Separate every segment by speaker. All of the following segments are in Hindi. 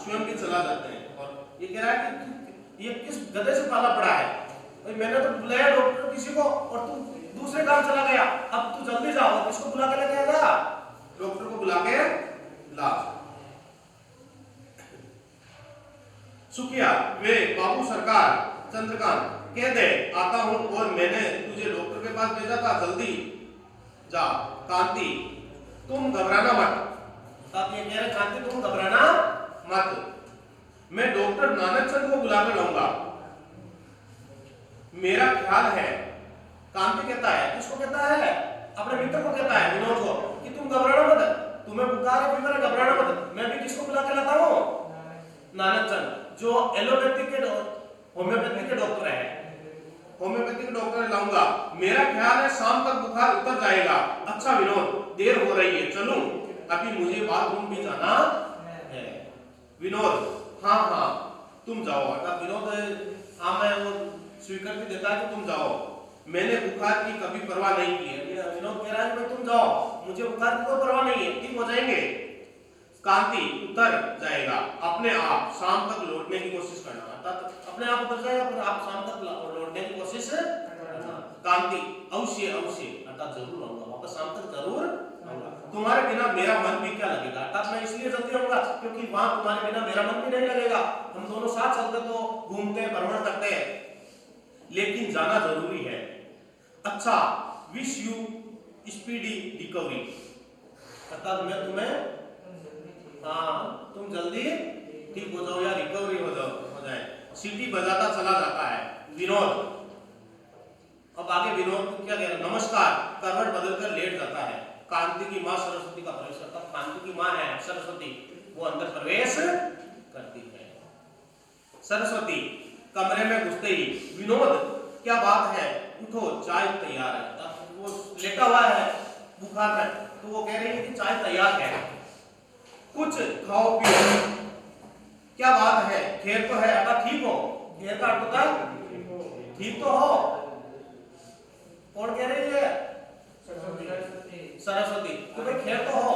Speaker 1: स्वयं भी चला जाते हैं। और ये कह रहा है कि ये किस गधे से पाला पड़ा है, भाई मैंने तो बुलाया डॉक्टर किसी को और तू दूसरे काम चला गया, अब तू जल्दी जाओ, किसको बुला के लेके आएगा? डॉक्टर को बुला के ला। सुखिया वे बाबू सरकार चंद्रकांत कह दे आता हूं, और मैंने तुझे डॉक्टर के पास भेजा था, जल्दी जा। कांति तुम घबराना मत। साथ ये कह रहे कांति तुम घबराना मत, मैं डॉक्टर नानक चंद को बुला कर लाऊंगा। मेरा ख्याल है, कांति कहता है, किसको कहता है? अपने मित्र को कहता है, विनोद को, कि तुम घबराना मत, तुम्हें बुखार है फीवर है, घबराना मत। मैं भी किसको बुला के लाता हूं? नानक चंद, जो एलोपैथिक के होम्योपैथिक के डॉक्टर है, होम्योपैथिक डॉक्टर लाऊंगा। मेरा ख्याल है शाम तक बुखार उतर जाएगा। अच्छा विनोद, देर हो रही है, चलूं? अभी मुझे बाथरूम भी जाना है। विनोद हाँ हाँ तुम जाओ। अर्थात विनोद हाँ मैं वो स्वीकृति देता है कि तुम जाओ, मैंने बुखार की कभी परवाह नहीं की है। विनोद कह रहा है कि तुम जाओ, मुझे बुखार की कोई परवाह नहीं है, ठीक हो जाएंगे। कांति उतर जाएगा अपने आप, शाम तक लौटने की कोशिश करना। अर्थात अपने आप उतर जाएगा, फिर आप शाम तक लौटने की कोशिश करना। कांति अवश्य अवश्य, अर्थात जरूर आऊंगा, वापस शाम तक जरूर आऊंगा। तुम्हारे बिना मेरा मन भी क्या लगेगा? अर्थात मैं इसलिए जल्दी आऊंगा क्योंकि वहां तुम्हारे बिना मेरा मन भी नहीं लगेगा। हम दोनों साथ चलते तो घूमते भ्रमण करते हैं, लेकिन जाना जरूरी है। अच्छा विश यू स्पीडी रिकवरी, अर्थात मैं तुम्हें हाँ तुम जल्दी ठीक हो जाओ या रिकवरी हो जाए। सीटी बजाता चला जाता है विनोद। अब आगे विनोद क्या कह रहा है? नमस्कार करवट बदलकर लेट जाता है। कांति की मां सरस्वती का प्रवेश करता, कांति की मां है सरस्वती, वो अंदर प्रवेश करती है। सरस्वती कमरे में घुसते ही, विनोद क्या बात है, उठो चाय तैयार है। वो लेटा हुआ है बुखार में, तो वो कह रही है कि चाय तैयार है, कुछ खाओ पियो। क्या बात है, खैर तो है? अगर ठीक हो, खैर का अर्थ होता है ठीक तो हो। कौन कह रही है? सरस्वती। तो भाई खैर तो हो,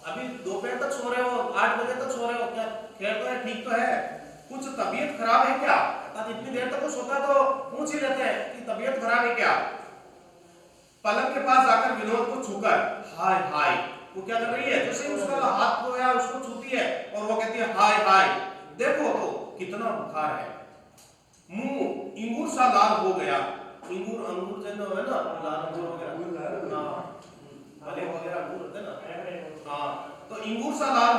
Speaker 1: अभी दोपहर तक सो रहे हो, 8 बजे तक सो रहे हो, क्या खैर तो है, ठीक तो है? कुछ तबीयत खराब है क्या? इतनी देर तक वो सोता तो पूछ ही लेते हैं कि तबीयत खराब है क्या। पलंग के पास जाकर विनोद को छूकर हाय हाय, वो क्या कर रही है? जैसे उसका हाथ धोया उसको छूती है और वो कहती है हाय हाय, देखो तो कितना बुखार है, मुंह इंगूर सा लाल हो गया। इंगूर अंगूर जैसा है ना, लाल अंगूर वगैरह, हाँ भले वगैरह अंगूर होते हैं ना, हाँ तो इंगूर सा लाल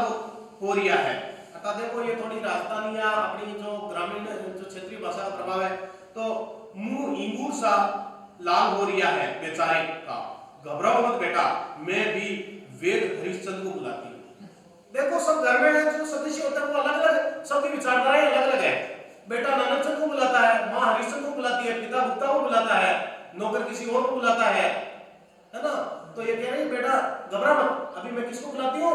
Speaker 1: हो रिया है। अर्थात देखो ये थोड़ी राजस्थानी या अपनी जो ग्रामीण जो क्षेत्रीय भाषा का प्रभाव है, तो मुंह इंगूर सा लाल हो रिया है बेचारे का। घबराओ मत बेटा, मैं भी वेद हरिश्चंद्र को बुलाती हूँ। देखो सब घर में है जो सदस्य होते हैं वो अलग अलग, सबकी विचारधाराएं अलग अलग है। बेटा नानक चंद को बुलाता है, माँ हरिश्चंद्र को बुलाती है, पिता गुप्ता को बुलाता है, नौकर किसी और को बुलाता है ना। तो ये कह रही है बेटा घबरा मत, अभी मैं किसको बुलाती हूँ?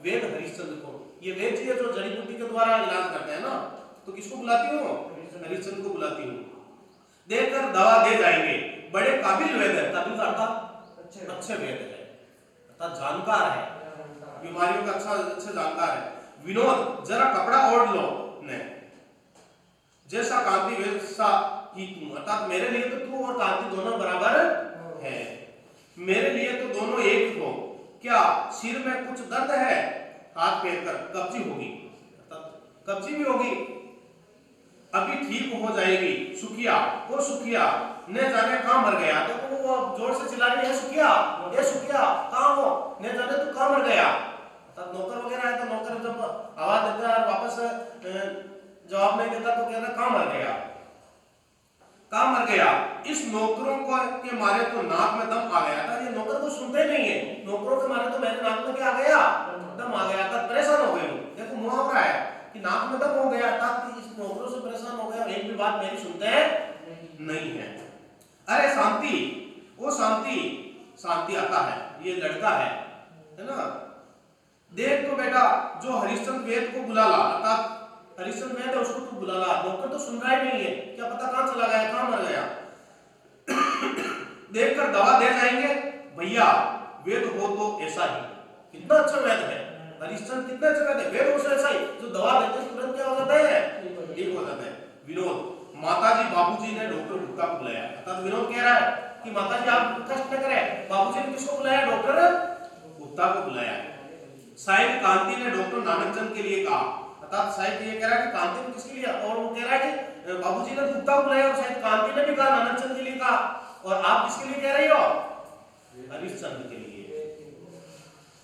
Speaker 1: वेद हरिश्चंद्र को। ये वेद जी है जो जड़ी बूटी के द्वारा इलाज करते हैं ना, तो किसको बुलाती हूँ? हरिश्चंद्र को बुलाती हूँ। देकर दवा दे जाएंगे, बड़े काबिल वेद है। काबिल का अर्थ अच्छे वेद है, अर्थात जानकार है, बीमारियों का अच्छा जानकार है। विनोद जरा कपड़ा ओढ़ लो ने, जैसा कांति वैसा ही तुम, अर्थात मेरे लिए तो तू और कांति दोनों बराबर है, मेरे लिए तो दोनों एक हो। क्या सिर में कुछ दर्द है? हाथ फेर कर कब्जी होगी, कब्जी भी होगी, अभी ठीक हो जाएगी। सुखिया वो सुखिया ने जाने कहां मर गया, तो वो जोर से चिल्ला रही है सुखिया, ये सुखिया कहां हो, ने जाने तू कहां मर गया। तब नौकर वगैरह है तो नौकर जब आवाज देता है और वापस जवाब नहीं देता तो कहता कहां मर गया, कहां मर गया। इस नौकरों को के मारे तो नाक में दम आ गया था। ये नौकर को सुनते नहीं है, नौकरों के मारे तो मेरे नाक में क्या आ गया? दम आ गया था, परेशान हो गए। देखो मुहावरा है कि नाक में दम हो गया, अर्थात इस नौकरों से परेशान हो गया, एक भी बात मेरी सुनते नहीं है। अरे शांति, वो शांति, शांति आता है, ये लड़का है ना। देख तो बेटा जो हरिश्चंद्र वेद को बुला ला, अर्थात हरिश्चंद्र वेद है उसको तू बुला ला। नौकर तो सुन रहा ही नहीं है, क्या पता कहां चला गया, कहां मर गया। देखकर दवा दे जाएंगे भैया, वेद हो तो ऐसा ही। कितना अच्छा वेद है हरिश्चंद्र, कितना अच्छा वेद है, वेद हो तो ऐसा ही जो दवा देते तो विनोद कह रहा है कि माताजी आप कष्ट न करें, बाबूजी ने किसको बुलाया? डॉक्टर गुप्ता को बुलाया। शायद कांति ने डॉक्टर नानकचंद के लिए कहा, अर्थात शायद ये कह रहा है कि कांति ने किसके लिए, और वो कह रहा है कि बाबूजी ने गुप्ता को बुलाया और शायद कांति ने भी कहा, नानकचंद के लिए कहा, और आप किसके लिए कह रही हो? हरिश्चंद्र के लिए।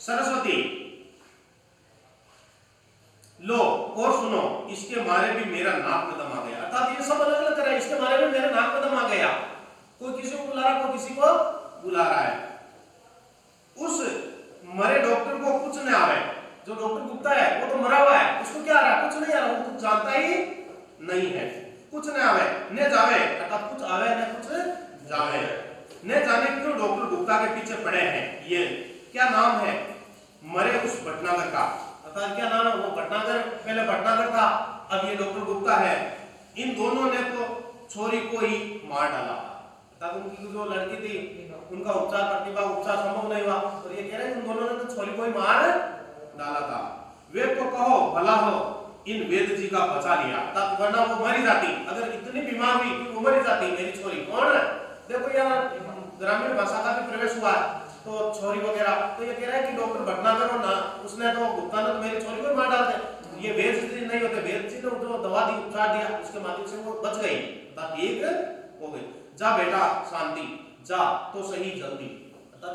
Speaker 1: सरस्वती लो और सुनो, इसके मारे भी मेरा नाक में दम आ गया। अर्थात ये सब अलग अलग कर रहे हैं, इसके मारे में मेरे नाक में दम आ गया। कोई किसी को बुला रहा, कोई किसी को बुला रहा है। उस मरे डॉक्टर को कुछ न आवे, जो डॉक्टर गुप्ता है वो तो मरा हुआ है, उसको क्या आ रहा है? कुछ नहीं आ रहा, वो कुछ जानता ही नहीं है। कुछ न आवे न जावे, अर्थात कुछ आवे न कुछ जावे, न जाने क्यों डॉक्टर गुप्ता के पीछे पड़े हैं। ये क्या नाम है मरे उस भटनागर का? अर्थात क्या नाम है? वो भटनागर, पहले भटनागर था, अब ये डॉक्टर गुप्ता है। इन दोनों ने तो छोरी को ही मार डाला। अर्थात उनकी जो लड़की थी उनका उपचार संभव नहीं हुआ, और ये कह रहे हैं उन दोनों ने तो छोरी को ही मार डाला था। वे तो कहो भला हो इन वेद जी का बचा लिया, तब वरना वो मरी जाती। अगर इतनी बीमार हुई कि वो मरी जाती मेरी छोरी। कौन? देखो यार ग्रामीण भाषा का भी प्रवेश हुआ है, तो छोरी वगैरह, तो ये कह रहा है कि डॉक्टर भटनागर और ना उसने तो गुप्ता ने तो मेरी छोरी को मार डाल दे। ये वेद जी नहीं होते, वेद जी ने जो दवा दी, उपचार दिया, उसके माध्यम से वो बच गई, ठीक हो गई। जा बेटा शांति, जा तो सही जल्दी,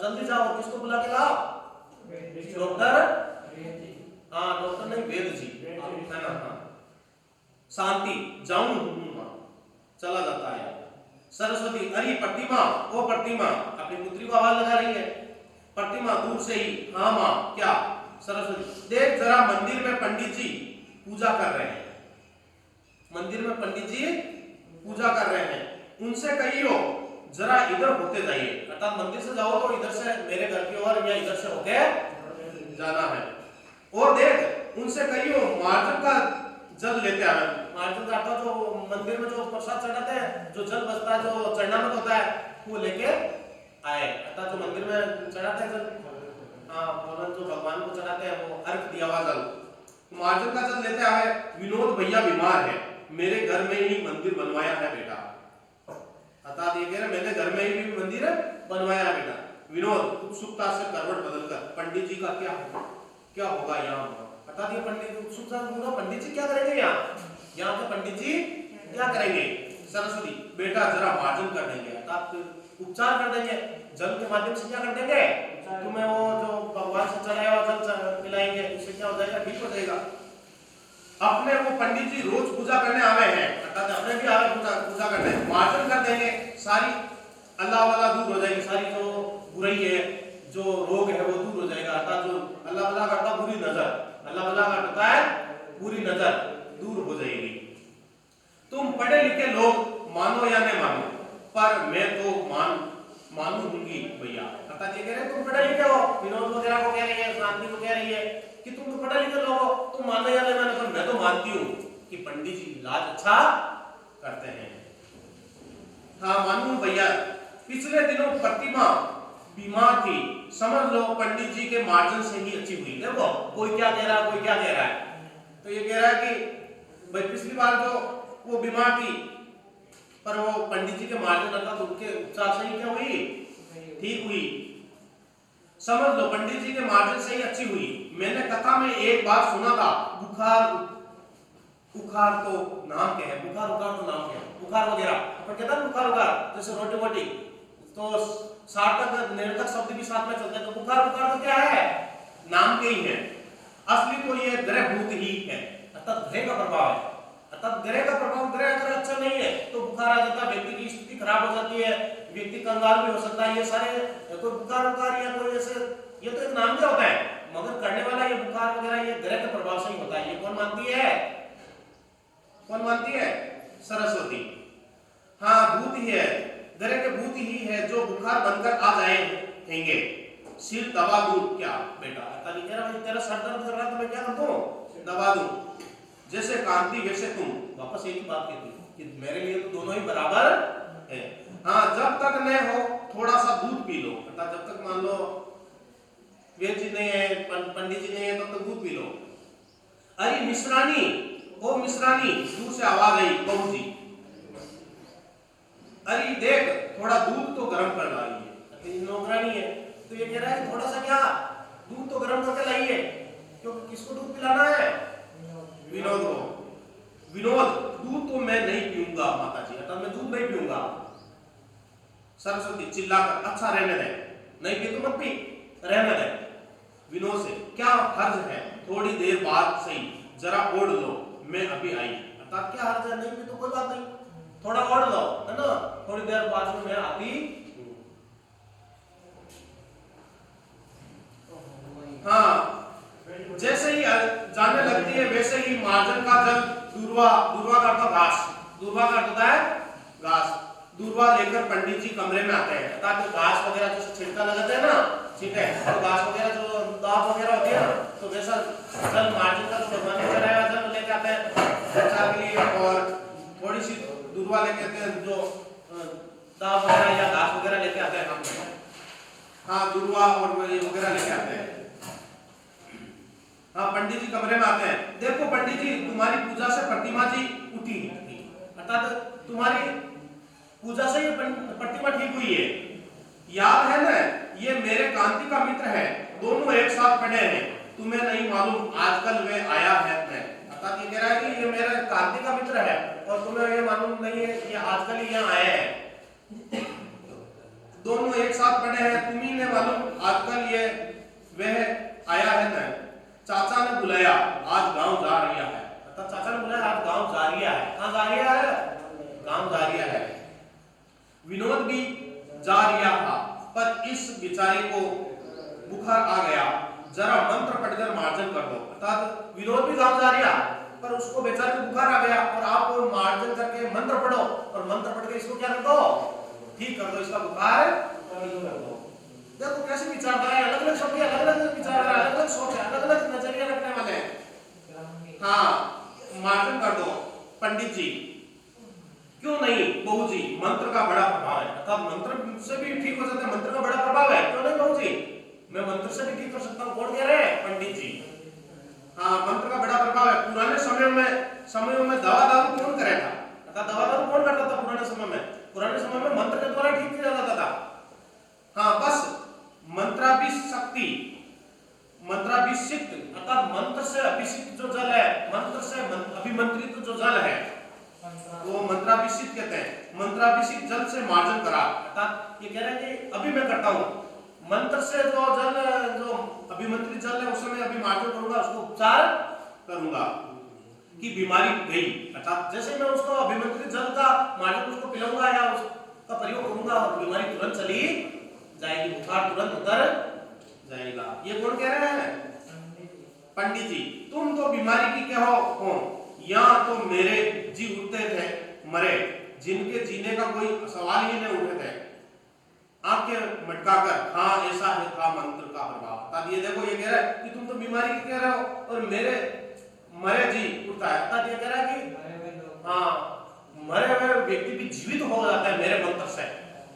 Speaker 1: जल्दी जाओ। और किसको बुला के लाओ? डॉक्टर, हाँ डॉक्टर नहीं, वेद जी है ना। हाँ शांति, जाऊं चला जाता है। सरस्वती अरे प्रतिमा, ओ प्रतिमा, अपनी पुत्री को आवाज लगा रही है। प्रतिमा दूर से ही, हाँ माँ क्या? सरस्वती देख जरा मंदिर में पंडित जी पूजा कर रहे हैं, मंदिर में पंडित जी पूजा कर रहे हैं, उनसे कहियो जरा इधर होते जाइए। अर्थात मंदिर से जाओ तो इधर से मेरे घर की ओर या इधर से होके जाना है। और देख उनसे कहियो मार्जन का जल लेते आवे। मार्जन का अर्थात जो मंदिर में जो प्रसाद चढ़ाते हैं, जो जल बचता है, जो चढ़ामत होता है, वो लेके आए। अर्थात जो मंदिर में चढ़ाते हैं जल, जो भगवान को चढ़ाते हैं, वो अर्घ दिया हुआ जल, मार्जन का जल लेते आवे। विनोद भैया बीमार है, मेरे घर में ही मंदिर बनवाया है बेटा। अर्थात ये कह रहे मैंने घर में ही मंदिर बनवाया है बेटा। विनोद उत्सुकता से करवट बदलकर, पंडित जी का क्या होगा यहाँ? अर्थात ये पंडित उत्सुकता पूरा, पंडित जी क्या करेंगे यहाँ के पंडित जी क्या करेंगे? सरस्वती बेटा जरा मार्जन कर देंगे, अर्थात उपचार कर देंगे, जल के माध्यम से क्या कर देंगे? तुम्हें वो जो भगवान से चढ़ाया हुआ जल पिलाएंगे, उससे क्या हो जाएगा? ठीक हो जाएगा। अपने वो पंडित जी रोज पूजा करने आवे हैं, अर्थात अपने भी आवे पूजा करने, मार्जन कर देंगे, सारी अल्लाह वाला दूर हो जाएगी, सारी जो बुराई है, जो रोग है वो दूर हो जाएगा। अर्थात जो अल्लाह वाला करता बुरी नजर, अल्लाह वाला करता है बुरी नजर दूर हो जाएगी। तुम पढ़े लिखे लोग मानो या न मानो, पर मैं तो मानूंगी भैया। अर्थात ये कह रहे तुम पढ़े लिखे हो, विनोद वगैरह को कह रही है, शांति को कह रही है कि तुम तो पढ़े लिखे लोग हो, तुम मानो या न मानो, पर मैं तो मानती हूँ कि पंडित जी इलाज अच्छा करते हैं। हाँ मानूं भैया। पिछले दिनों प्रतिमा बीमार थी, समझ लो पंडित जी के मार्जन से ही अच्छी हुई। देखो कोई क्या कह रहा है, कोई क्या कह रहा है। तो ये कह रहा है कि भाई पिछली बार जो वो बीमार थी, पर वो पंडित जी के मार्जन अर्थात उनके उपचार से ही क्या हुई? ठीक हुई। समझ लो पंडित जी के मार्जन से ही अच्छी हुई। मैंने कथा में एक बात सुना था, बुखार तो नाम क्या है? बुखार उखार तो नाम क्या है? बुखार वगैरह अपन कहते हैं बुखार उखार, जैसे रोटी वोटी, तो सार्थक निरर्थक शब्द भी साथ में चलते हैं। तो बुखार उखार तो क्या है? नाम के ही है। असली तो ये ग्रह भूत ही है, अर्थात ग्रह का प्रभाव है। अर्थात ग्रह का प्रभाव, ग्रह अगर अच्छा नहीं है तो बुखार आ जाता है, व्यक्ति की स्थिति खराब हो जाती है, व्यक्ति कंगाल भी हो सकता है। ये सारे कोई बुखार उखार या कोई ऐसे, ये तो एक नाम क्या होता है, मगर करने वाला ये बुखार वगैरह ये ग्रह के प्रभाव से ही होता है। ये कौन मानती है? कौन मानती है? सरस्वती। हाँ भूत ही है, ग्रह के भूत ही है जो बुखार बनकर आ जाएंगे। सिर दबा दूं क्या बेटा? अर्थात कह रहा है तेरा सर दर्द कर रहा है तो मैं क्या कर दूं? दबा दूं। जैसे कांति वैसे तुम, वापस एक ही बात कहती कि मेरे लिए तो दोनों ही बराबर है। हाँ जब तक न हो थोड़ा सा दूध पी लो, अर्थात जब तक मान लो वेद जी नहीं है, पंडित जी नहीं है, तब तक दूध पी लो। अरे मिश्रानी, ओ मिश्रानी, दूर से आवाज आई, बहू जी। अरे देख थोड़ा दूध तो गर्म कर लाइए, नौकरानी है तो ये कह रहा है थोड़ा सा क्या दूध तो गर्म करके लाइए, क्योंकि किसको दूध पिलाना है? विनोद को। विनोद दूध तो मैं नहीं पीऊंगा माता जी, अतः मैं दूध नहीं पीऊंगा। सरस्वती चिल्लाकर अच्छा रहने दे, नहीं पी तो मत पी, रहने दे। विनोद से क्या हर्ज है, थोड़ी देर बाद सही, जरा ओढ़ लो, मैं अभी आई। अर्थात क्या हर्ज है, नहीं पी तो कोई बात नहीं, थोड़ा ओढ़ लो, है ना, थोड़ी देर बाद में मैं आती हूं। हाँ जैसे ही जाने लगती है वैसे ही मार्जन का जल दूर्वा, दूर्वा का अर्थ घास, दूर्वा का अर्थ होता है घास, दूर्वा लेकर पंडित जी कमरे में आते हैं। ताकि घास वगैरह जो छिड़का लगाते हैं ना, ठीक है, और घास वगैरह जो दाब वगैरह होती है ना, तो वैसा जल मार्जन का जो भगवान ने चढ़ाया जल लेके आते हैं बच्चा के लिए, और थोड़ी सी दूर्वा लेके आते हैं जो दाब वगैरह या घास वगैरह लेके आते हैं हम। हाँ दूर्वा और वगैरह लेके आते हैं। हाँ पंडित जी कमरे में आते हैं। देखो पंडित जी तुम्हारी पूजा से प्रतिमा जी उठी, अर्थात तुम्हारी पूजा से ये प्रतिमा ठीक हुई है, याद है ना, ये मेरे कांति का मित्र है, दोनों एक साथ पढ़े हैं, तुम्हें नहीं मालूम आजकल वे आया है मैं। अर्थात ये कह रहा है कि ये मेरा कांति का मित्र है और तुम्हें ये मालूम नहीं है ये आजकल ही यहाँ आया है। दोनों एक साथ पढ़े हैं, तुम्ही ने मालूम आजकल ये वह आया है ना। चाचा ने बुलाया आज गांव जा रहा है, अर्थात चाचा ने बुलाया आज गांव जा रहा है। कहां जा रहा है? गांव जा रहा है। विनोद भी जा रहा था पर इस बेचारे को बुखार आ गया, जरा मंत्र पढ़कर मार्जन कर दो। अर्थात विनोद भी गांव जा रहा पर उसको बेचारे को बुखार आ गया, और आप मार्जन करके मंत्र पढ़ो, और मंत्र पढ़ के इसको क्या कर दो, ठीक कर दो, इसका बुखार ठीक कर दो। देखो कैसे विचारधारा, अलग अलग सबकी अलग अलग विचारधारा, अलग अलग सोच है, अलग अलग नजरिया रखने वाले हैं। हाँ मार्जन कर दो पंडित जी, क्यों नहीं बहू जी, मंत्र का बड़ा प्रभाव है। अर्थात मंत्र से भी ठीक हो सकता है, मंत्र का बड़ा प्रभाव है, क्यों नहीं बहू जी, मैं मंत्र से भी ठीक कर सकता हूँ। कौन कह रहे हैं? पंडित जी। हाँ मंत्र का बड़ा प्रभाव है। पुराने समयों में दवा दारू कौन करेगा? अर्थात दवा दारू कौन करता था पुराने समय में? पुराने समय में मंत्र के द्वारा ठीक किया जाता था। हाँ बस मंत्राभिषक्ति, मंत्राभिषिक्त अर्थात मंत्र से अभिषिक्त जो जल है, मंत्र से अभिमंत्रित जो जल है वो मंत्राभिषिक्त कहते हैं। मंत्राभिषिक्त जल से मार्जन करा, अर्थात ये कह रहे हैं कि अभी मैं करता हूँ मंत्र से जो जल, जो अभिमंत्रित जल है उससे मैं अभी मार्जन करूंगा, उसको उपचार करूंगा कि बीमारी गई। अर्थात जैसे मैं उसको अभिमंत्रित जल का मार्जन उसको पिलाऊंगा या उसका प्रयोग करूंगा और बीमारी तुरंत चली जाएगी, बुखार तुरंत उतर जाएगा। ये कौन कह रहे हैं? पंडित जी। तुम तो बीमारी की क्या हो, यहाँ तो मेरे जी उठते थे मरे, जिनके जीने का कोई सवाल ही नहीं उठे थे। आंखें मटकाकर, हाँ ऐसा है था मंत्र का प्रभाव। तब ये देखो ये कह रहा है कि तुम तो बीमारी की कह रहे हो और मेरे मरे जी उठता है। तब ये कह रहा है कि हाँ मरे हुए व्यक्ति भी जीवित हो जाता है मेरे मंत्र से।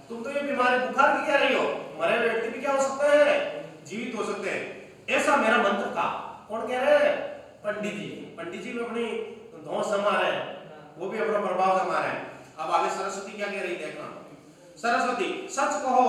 Speaker 1: तुम तो ये बीमारी बुखार की कह रही हो, मरे हुए व्यक्ति भी क्या हो सकते हैं? जीवित हो सकते हैं। ऐसा मेरा मंत्र था। कौन कह रहे हैं? पंडित जी। पंडित जी भी अपनी धौंस जमा रहे हैं, वो भी अपना प्रभाव जमा रहे हैं। अब आगे सरस्वती क्या कह रही देखना। सरस्वती, सच कहो